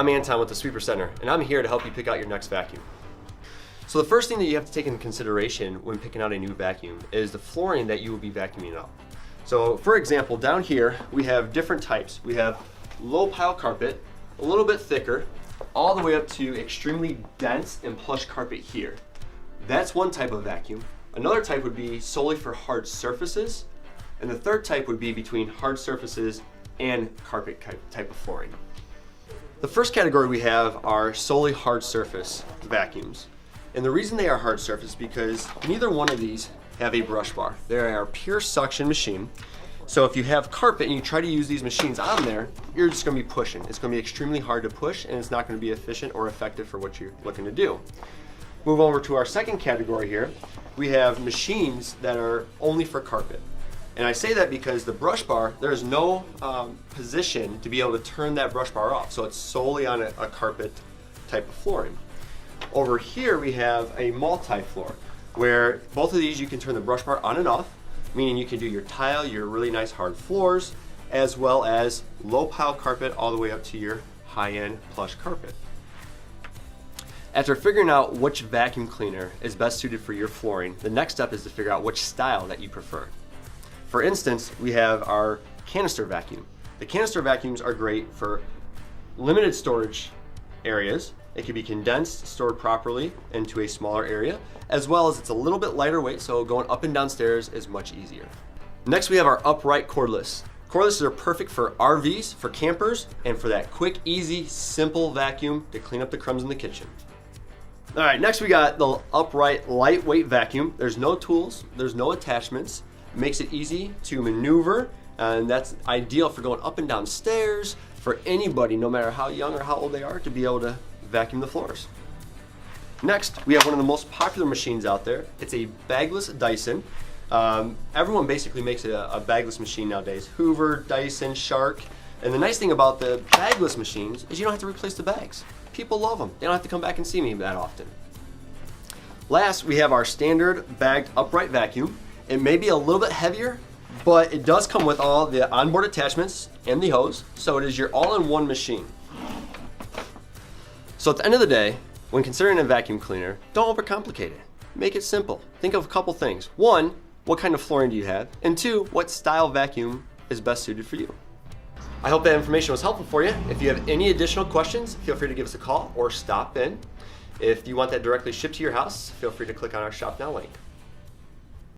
I'm Anton with the Sweeper Center, and I'm here to help you pick out your next vacuum. So the first thing that you have to take into consideration when picking out a new vacuum is the flooring that you will be vacuuming up. So for example, down here we have different types. We have low pile carpet, a little bit thicker, all the way up to extremely dense and plush carpet here. That's one type of vacuum. Another type would be solely for hard surfaces, and the third type would be between hard surfaces and carpet type of flooring. The first category we have are solely hard surface vacuums. And the reason they are hard surface is because neither one of these have a brush bar. They are a pure suction machine. So if you have carpet and you try to use these machines on there, you're just gonna be pushing. It's gonna be extremely hard to push, and it's not gonna be efficient or effective for what you're looking to do. Move over to our second category here. We have machines that are only for carpet. And I say that because the brush bar, there's no position to be able to turn that brush bar off. So it's solely on a carpet type of flooring. Over here we have a multi-floor, where both of these you can turn the brush bar on and off, meaning you can do your tile, your really nice hard floors, as well as low pile carpet all the way up to your high-end plush carpet. After figuring out which vacuum cleaner is best suited for your flooring, the next step is to figure out which style that you prefer. For instance, we have our canister vacuum. The canister vacuums are great for limited storage areas. It can be condensed, stored properly into a smaller area, as well as it's a little bit lighter weight, so going up and down stairs is much easier. Next, we have our upright cordless. Cordlesses are perfect for RVs, for campers, and for that quick, easy, simple vacuum to clean up the crumbs in the kitchen. All right, next we got the upright lightweight vacuum. There's no tools, there's no attachments. It makes it easy to maneuver, and that's ideal for going up and down stairs, for anybody, no matter how young or how old they are, to be able to vacuum the floors. Next, we have one of the most popular machines out there. It's a bagless Dyson. Everyone basically makes a bagless machine nowadays. Hoover, Dyson, Shark. And the nice thing about the bagless machines is you don't have to replace the bags. People love them. They don't have to come back and see me that often. Last, we have our standard bagged upright vacuum. It may be a little bit heavier, but it does come with all the onboard attachments and the hose, so it is your all-in-one machine. So at the end of the day, when considering a vacuum cleaner, don't overcomplicate it. Make it simple. Think of a couple things. One, what kind of flooring do you have? And two, what style vacuum is best suited for you? I hope that information was helpful for you. If you have any additional questions, feel free to give us a call or stop in. If you want that directly shipped to your house, feel free to click on our Shop Now link.